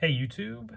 Hey YouTube,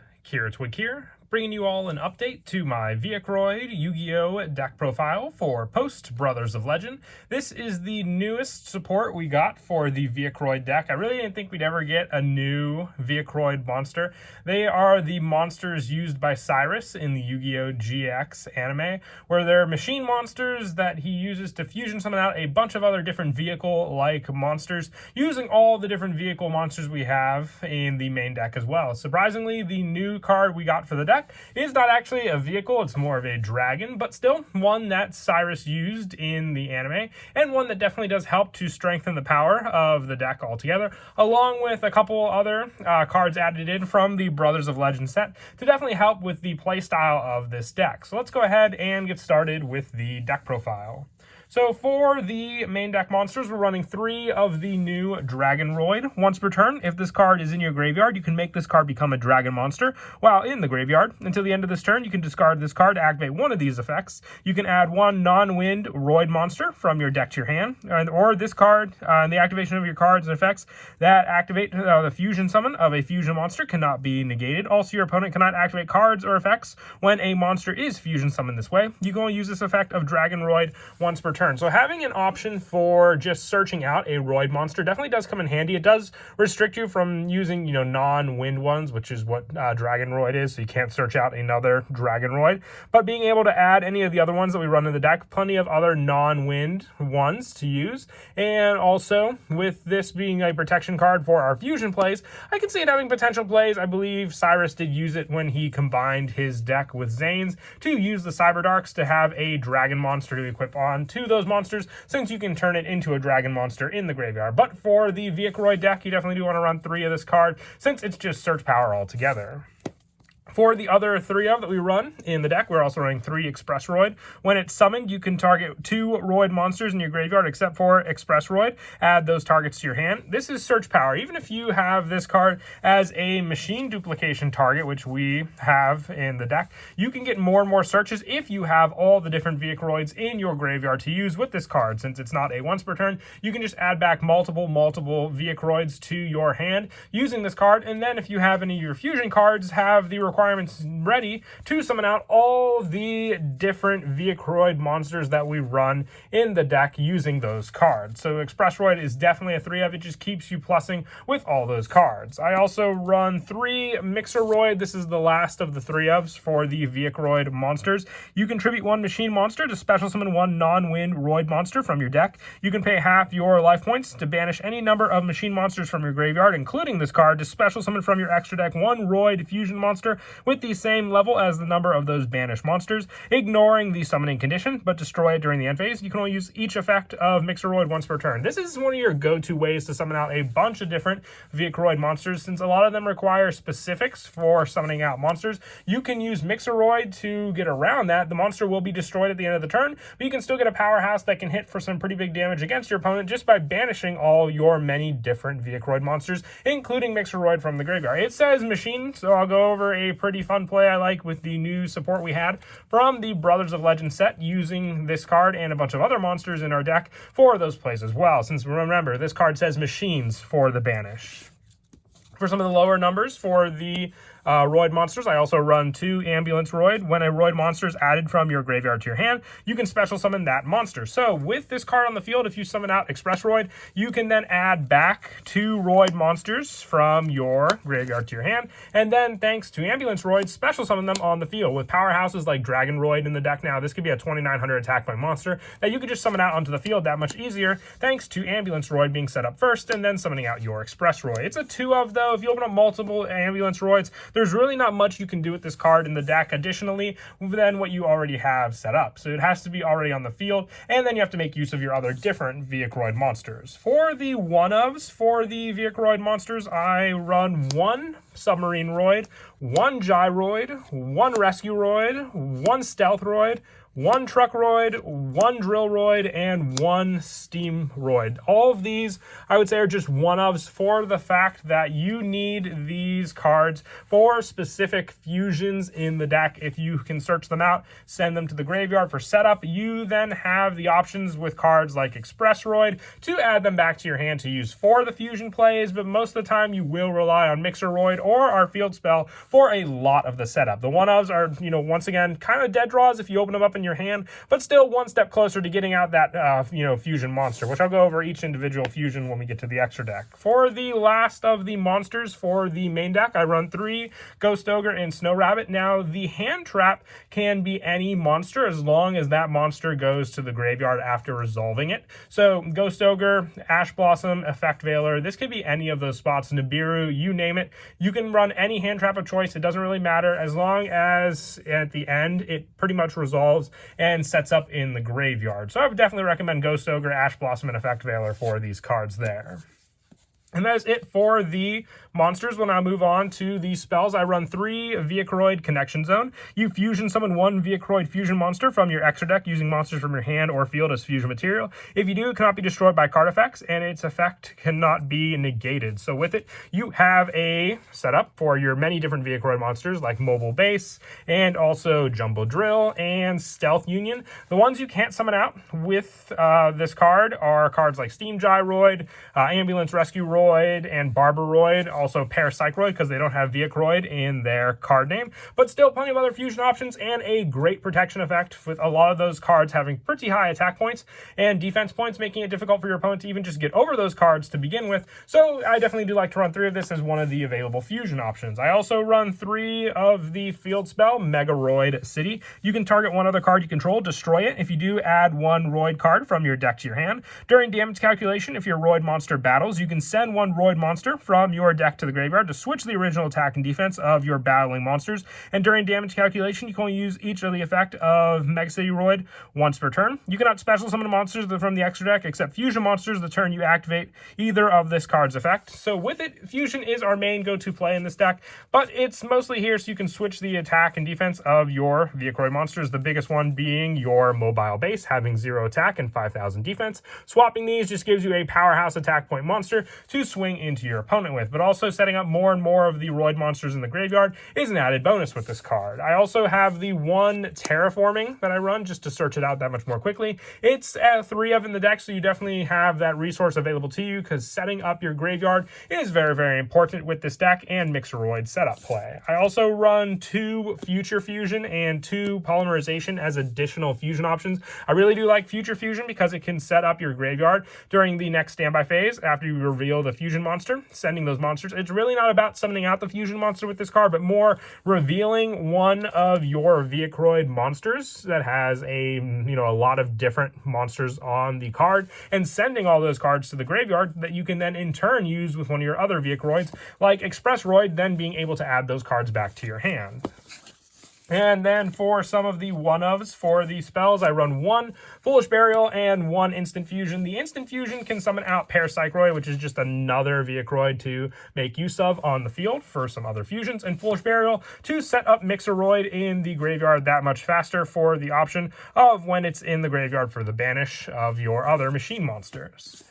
Twig here, bringing you all an update to my Vehicroid Yugioh deck profile for post Brothers of Legend. This is the newest support we got for the Vehicroid deck. I really didn't think we'd ever get a new Vehicroid monster. They are the monsters used by Cyrus in the Yu-Gi-Oh! GX anime, where they're machine monsters that he uses to fusion summon out a bunch of other different vehicle-like monsters, using all the different vehicle monsters we have in the main deck as well. Surprisingly, the new card we got for the deck is not actually a vehicle, it's more of a dragon, but still one that Cyrus used in the anime, and one that definitely does help to strengthen the power of the deck altogether, along with a couple other cards added in from the Brothers of Legend set to definitely help with the playstyle of this deck. So let's go ahead and get started with the deck profile. So for the main deck monsters, we're running 3 of the new Dragonroid. Once per turn, if this card is in your graveyard, you can make this card become a dragon monster while in the graveyard. Until the end of this turn, you can discard this card to activate one of these effects. You can add 1 non-wind Roid monster from your deck to your hand, or this card, the activation of your cards and effects that activate the fusion summon of a fusion monster cannot be negated. Also, your opponent cannot activate cards or effects when a monster is fusion summoned this way. You can only use this effect of Dragonroid once per turn. So having an option for just searching out a Roid monster definitely does come in handy. It does restrict you from using, non-wind ones, which is what Dragonroid is, so you can't search out another Dragonroid. But being able to add any of the other ones that we run in the deck, plenty of other non-wind ones to use. And also, with this being a protection card for our fusion plays, I can see it having potential plays. I believe Cyrus did use it when he combined his deck with Zane's to use the Cyberdarks to have a dragon monster to equip on to those monsters, since you can turn it into a dragon monster in the graveyard. But for the Vehicroid deck, you definitely do want to run 3 of this card, since it's just search power altogether. For the other 3 of that we run in the deck, we're also running 3 Express Roid. When it's summoned, you can target 2 Roid monsters in your graveyard except for Express Roid. Add those targets to your hand. This is search power. Even if you have this card as a machine duplication target, which we have in the deck, you can get more and more searches if you have all the different Vehicroids in your graveyard to use with this card. Since it's not a once per turn, you can just add back multiple Vehicroids to your hand using this card. And then if you have any of your fusion cards, have the requirements ready to summon out all the different Vehicroid monsters that we run in the deck using those cards. So Express Roid is definitely a 3 of. It just keeps you plussing with all those cards. I also run 3 Mixer Roid. This is the last of the 3 ofs for the Vehicroid monsters. You contribute 1 machine monster to special summon 1 non-wind Roid monster from your deck. You can pay half your life points to banish any number of machine monsters from your graveyard, including this card, to special summon from your extra deck 1 Roid fusion monster with the same level as the number of those banished monsters, ignoring the summoning condition, but destroy it during the end phase. You can only use each effect of Mixeroid once per turn. This is one of your go-to ways to summon out a bunch of different Vehicroid monsters, since a lot of them require specifics for summoning out monsters. You can use Mixeroid to get around that. The monster will be destroyed at the end of the turn, but you can still get a powerhouse that can hit for some pretty big damage against your opponent just by banishing all your many different Vehicroid monsters, including Mixeroid from the graveyard. It says machine, so I'll go over a pretty fun play I like with the new support we had from the Brothers of Legend set, using this card and a bunch of other monsters in our deck for those plays as well, since remember, this card says machines for the banish. For some of the lower numbers for the Roid monsters, I also run 2 Ambulance Roid. When a Roid monster is added from your graveyard to your hand, you can special summon that monster. So with this card on the field, if you summon out Express Roid, you can then add back 2 Roid monsters from your graveyard to your hand, and then thanks to Ambulance Roid, special summon them on the field. With powerhouses like Dragon Roid in the deck now, this could be a 2900 attack by monster that you could just summon out onto the field that much easier, thanks to Ambulance Roid being set up first and then summoning out your Express Roid. It's a 2 of though. If you open up multiple Ambulance Roids, there's really not much you can do with this card in the deck additionally than what you already have set up. So it has to be already on the field, and then you have to make use of your other different Vehicroid monsters. For the one-ofs for the Vehicroid monsters, I run 1 Submarine Roid, 1 Gyroid, 1 Rescue Roid, 1 Stealth Roid, 1 Truckroid, 1 Drillroid, and 1 Steamroid. All of these, I would say, are just one-ofs for the fact that you need these cards for specific fusions in the deck. If you can search them out, send them to the graveyard for setup, you then have the options with cards like Expressroid to add them back to your hand to use for the fusion plays, but most of the time you will rely on Mixeroid or our field spell for a lot of the setup. The one-ofs are, once again, kind of dead draws if you open them up in your hand, but still one step closer to getting out that, fusion monster, which I'll go over each individual fusion when we get to the extra deck. For the last of the monsters for the main deck, I run 3 Ghost Ogre and Snow Rabbit. Now, the hand trap can be any monster as long as that monster goes to the graveyard after resolving it. So, Ghost Ogre, Ash Blossom, Effect Veiler, this could be any of those spots, Nibiru, you name it. You can run any hand trap of choice. It doesn't really matter as long as at the end it pretty much resolves and sets up in the graveyard. So I would definitely recommend Ghost Ogre, Ash Blossom, and Effect Veiler for these cards there. And that is it for the monsters. We'll now move on to the spells. I run 3 Vehicroid Connection Zone. You fusion summon 1 Vehicroid fusion monster from your extra deck using monsters from your hand or field as fusion material. If you do, it cannot be destroyed by card effects, and its effect cannot be negated. So with it, you have a setup for your many different Vehicroid monsters like Mobile Base and also Jumbo Drill and Stealth Union. The ones you can't summon out with this card are cards like Steam Gyroid, Ambulance Rescue Roid, and Barbaroid, also Parapsychroid because they don't have Vehicroid in their card name, but still plenty of other fusion options and a great protection effect with a lot of those cards having pretty high attack points and defense points, making it difficult for your opponent to even just get over those cards to begin with. So I definitely do like to run 3 of this as one of the available fusion options. I also run 3 of the field spell, Megaroid City. You can target one other card you control, destroy it. If you do, add 1 Roid card from your deck to your hand. During damage calculation, if your Roid monster battles, you can send 1 Roid monster from your deck to the graveyard to switch the original attack and defense of your battling monsters. And during damage calculation, you can only use each of the effect of Mega City Roid once per turn. You cannot special summon monsters from the extra deck except fusion monsters the turn you activate either of this card's effect. So with it, fusion is our main go-to play in this deck, but it's mostly here so you can switch the attack and defense of your Vehicroid monsters, the biggest one being your Mobile Base, having 0 attack and 5,000 defense. Swapping these just gives you a powerhouse attack point monster to swing into your opponent with, but also setting up more and more of the Roid monsters in the graveyard is an added bonus with this card. I also have the 1 Terraforming that I run just to search it out that much more quickly. It's 3 of in the deck, so you definitely have that resource available to you because setting up your graveyard is very, very important with this deck and Mixeroid setup play. I also run 2 Future Fusion and 2 Polymerization as additional fusion options. I really do like Future Fusion because it can set up your graveyard during the next standby phase after you reveal the fusion monster, sending those monsters. It's really not about summoning out the fusion monster with this card, but more revealing one of your Vehicroid monsters that has a lot of different monsters on the card and sending all those cards to the graveyard that you can then in turn use with one of your other Vehicroids like Expressroid, then being able to add those cards back to your hand. And then for some of the one-ofs for the spells, I run 1 Foolish Burial and 1 Instant Fusion. The Instant Fusion can summon out Parapsychroid, which is just another Vehicroid to make use of on the field for some other fusions, and Foolish Burial to set up Mixeroid in the graveyard that much faster for the option of when it's in the graveyard for the banish of your other machine monsters.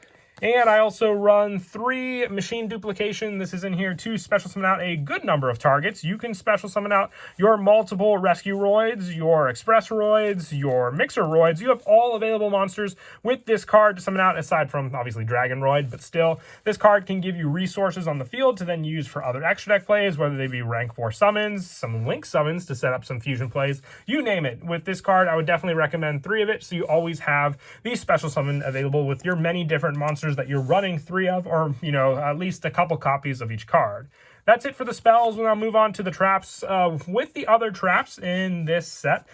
And I also run 3 Machine Duplication. This is in here to special summon out a good number of targets. You can special summon out your multiple Rescue Roids, your Express Roids, your Mixer Roids. You have all available monsters with this card to summon out, aside from obviously Dragon Roid, but still, this card can give you resources on the field to then use for other extra deck plays, whether they be rank 4 summons, some link summons to set up some fusion plays, you name it. With this card, I would definitely recommend 3 of it, so you always have the special summon available with your many different monsters that you're running 3 of, or at least a couple copies of each card. That's it for the spells. We'll now move on to the traps. With the other traps in this set,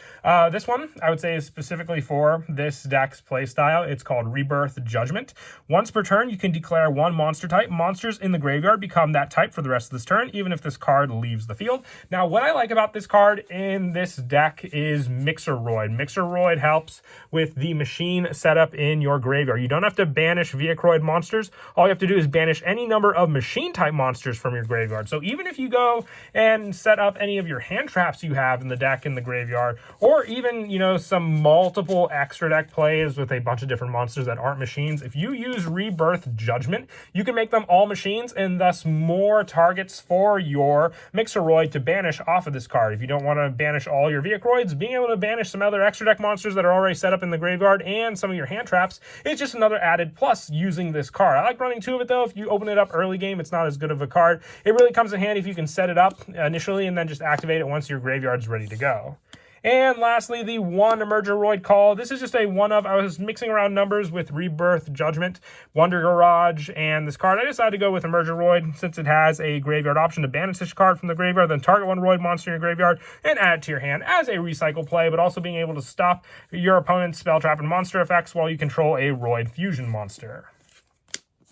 this one I would say is specifically for this deck's playstyle. It's called Rebirth Judgment. Once per turn, you can declare 1 monster type. Monsters in the graveyard become that type for the rest of this turn, even if this card leaves the field. Now, what I like about this card in this deck is Mixeroid. Mixeroid helps with the machine setup in your graveyard. You don't have to banish Vehicroid monsters. All you have to do is banish any number of machine type monsters from your graveyard. graveyard. So even if you go and set up any of your hand traps you have in the deck in the graveyard, or even, you know, some multiple extra deck plays with a bunch of different monsters that aren't machines, if you use Rebirth Judgment, you can make them all machines and thus more targets for your Mixeroid to banish off of this card. If you don't want to banish all your Vehicroids, being able to banish some other extra deck monsters that are already set up in the graveyard and some of your hand traps is just another added plus using this card. I like running 2 of it though. If you open it up early game, it's not as good of a card. It really comes in handy if you can set it up initially and then just activate it once your graveyard's ready to go. And lastly, the 1 Emergeroid Call. This is just a one of, I was mixing around numbers with Rebirth Judgment, Wonder Garage, and this card. I decided to go with Emergeroid since it has a graveyard option to banish this card from the graveyard, then target 1 Roid monster in your graveyard and add it to your hand as a recycle play, but also being able to stop your opponent's spell trap and monster effects while you control a Roid fusion monster.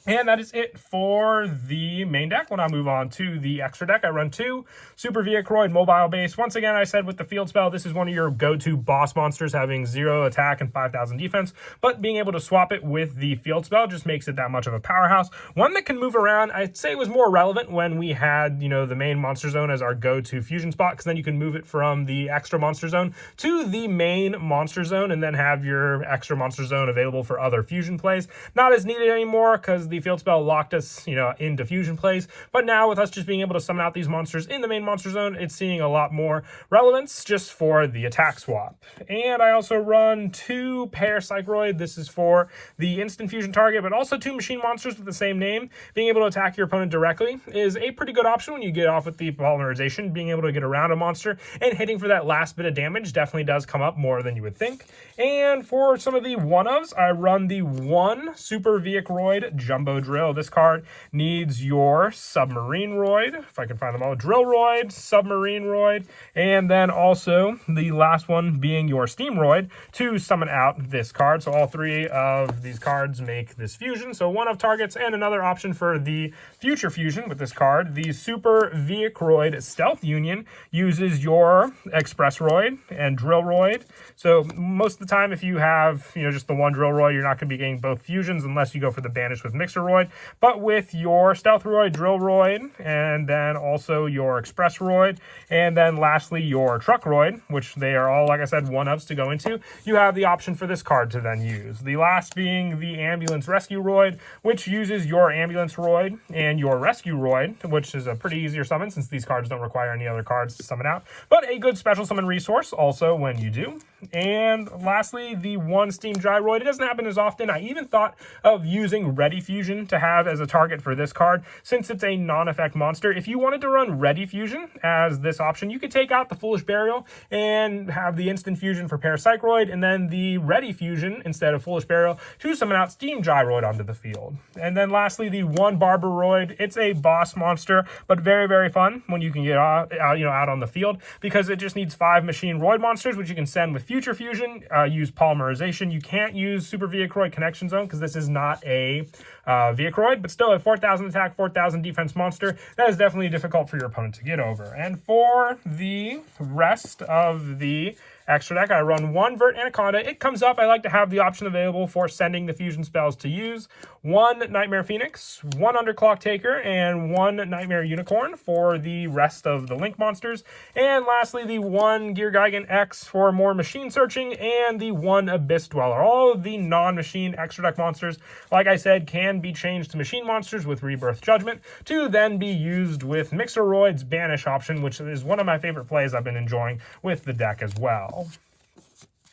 And that is it for the main deck. We'll now move on to the extra deck. I run 2 Super Vehicroid mobile base. Once again, I said with the field spell, this is one of your go-to boss monsters, having 0 attack and 5,000 defense, but being able to swap it with the field spell just makes it that much of a powerhouse. One that can move around. I'd say it was more relevant when we had, you know, the main monster zone as our go-to fusion spot, because then you can move it from the extra monster zone to the main monster zone and then have your extra monster zone available for other fusion plays. Not as needed anymore because the field spell locked us, you know, into fusion plays, but now with us just being able to summon out these monsters in the main monster zone, it's seeing a lot more relevance just for the attack swap. And I also run 2 Pair Psychroid. This is for the instant fusion target, but also 2 machine monsters with the same name. Being able to attack your opponent directly is a pretty good option when you get off with the polymerization. Being able to get around a monster and hitting for that last bit of damage definitely does come up more than you would think. And for some of the one-ofs, I run the 1 Super Vehicroid Jumbo Drill. This card needs your Submarine Roid, if I can find them all, Drill Roid, Submarine Roid, and then also the last one being your Steam Roid to summon out this card. So all 3 of these cards make this fusion. So 1 of targets and another option for the future fusion with this card. The Super Vehicroid Stealth Union uses your Express Roid and Drill Roid. So most of the time, if you have, you know, just the 1 Drill Roid, you're not going to be getting both fusions unless you go for the banish with Mixer Roid. But with your Stealth Roid, Drill Roid, and then also your Express Roid, and then lastly your Truck Roid, which they are all, like I said, one-ups to go into, you have the option for this card to then use. The last being the Ambulance Rescue Roid, which uses your Ambulance Roid and your Rescue Roid, which is a pretty easier summon since these cards don't require any other cards to summon out, but a good special summon resource also when you do. And lastly, the 1 Steam Gyroid. It doesn't happen as often. I even thought of using Ready Fusion to have as a target for this card, since it's a non-effect monster. If you wanted to run Ready Fusion as this option, you could take out the Foolish Burial and have the instant fusion for Parapsychroid, and then the Ready Fusion instead of Foolish Burial to summon out Steam Gyroid onto the field. And then lastly, the 1 Barbaroid. It's a boss monster, but very, very fun when you can get out on the field, because it just needs 5 machine Roid monsters, which you can send with Future Fusion, use Polymerization. You can't use Super Vehicroid Connection Zone because this is not a Vehicroid, but still a 4,000 attack, 4,000 defense monster. That is definitely difficult for your opponent to get over. And for the rest of the extra deck, I run 1 Vert Anaconda. It comes up, I like to have the option available for sending the fusion spells to use. 1 Nightmare Phoenix, 1 Underclock Taker, and 1 Nightmare Unicorn for the rest of the Link monsters. And lastly, the 1 Gear Gigant X for more machine searching, and the 1 Abyss Dweller. All of the non-machine extra deck monsters, like I said, can be changed to machine monsters with Rebirth Judgment to then be used with Mixeroid's Banish option, which is one of my favorite plays I've been enjoying with the deck as well.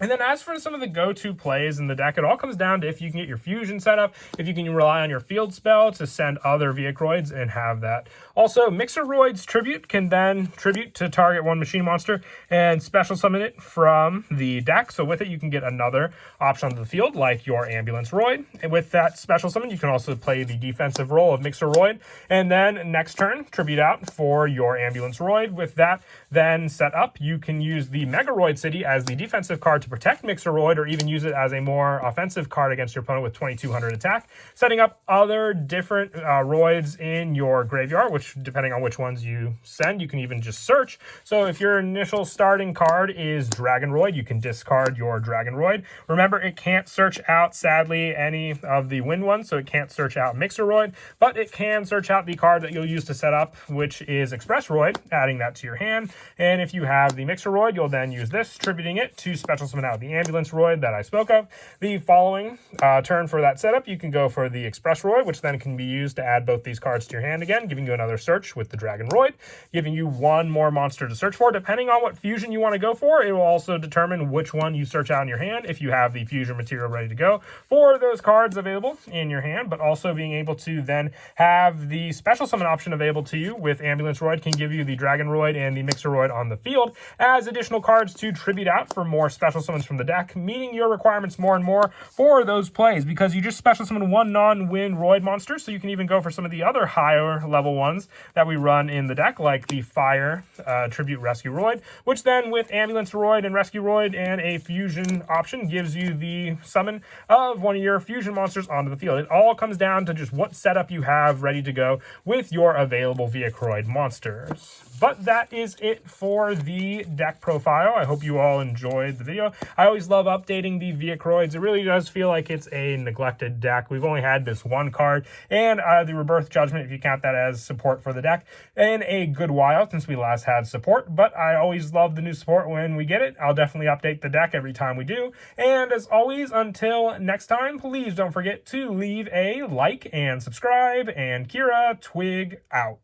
And then as for some of the go-to plays in the deck, it all comes down to if you can get your fusion set up, if you can rely on your field spell to send other Vehicroids and have that. Also, Mixeroid's Tribute can then tribute to target 1 machine monster and special summon it from the deck. So with it, you can get another option on the field, like your Ambulance Roid. And with that special summon, you can also play the defensive role of Mixeroid. And then next turn, tribute out for your Ambulance Roid. With that then set up, you can use the Megaroid City as the defensive card to protect Mixeroid or even use it as a more offensive card against your opponent with 2200 attack, setting up other different roids in your graveyard, which depending on which ones you send, you can even just search. So if your initial starting card is Dragonroid, you can discard your Dragonroid. Remember, it can't search out, sadly, any of the wind ones, so it can't search out Mixeroid, but it can search out the card that you'll use to set up, which is Expressroid, adding that to your hand. And if you have the Mixeroid, you'll then use this, tributing it to special summon out the Ambulance Roid that I spoke of. The following turn for that setup, you can go for the Expressroid, which then can be used to add both these cards to your hand again, giving you another search with the Dragonroid, giving you one more monster to search for. Depending on what fusion you want to go for, it will also determine which one you search out in your hand if you have the fusion material ready to go for those cards available in your hand, but also being able to then have the special summon option available to you with Ambulance Roid can give you the Dragonroid and the Mixeroid on the field as additional cards to tribute out for more special summons from the deck, meeting your requirements more and more for those plays, because you just special summon one non-win Roid monster, so you can even go for some of the other higher level ones that we run in the deck, like the Fire Tribute Rescue Roid, which then with Ambulance Roid and Rescue Roid and a fusion option gives you the summon of one of your fusion monsters onto the field. It all comes down to just what setup you have ready to go with your available Vehicroid monsters. But that is it for the deck profile. I hope you all enjoyed the video. I always love updating the Vehicroids. It really does feel like it's a neglected deck. We've only had this one card, and the Rebirth Judgment, if you count that as support for the deck, in a good while since we last had support. But I always love the new support when we get it. I'll definitely update the deck every time we do. And as always, until next time, please don't forget to leave a like and subscribe. And Kira, Twig out.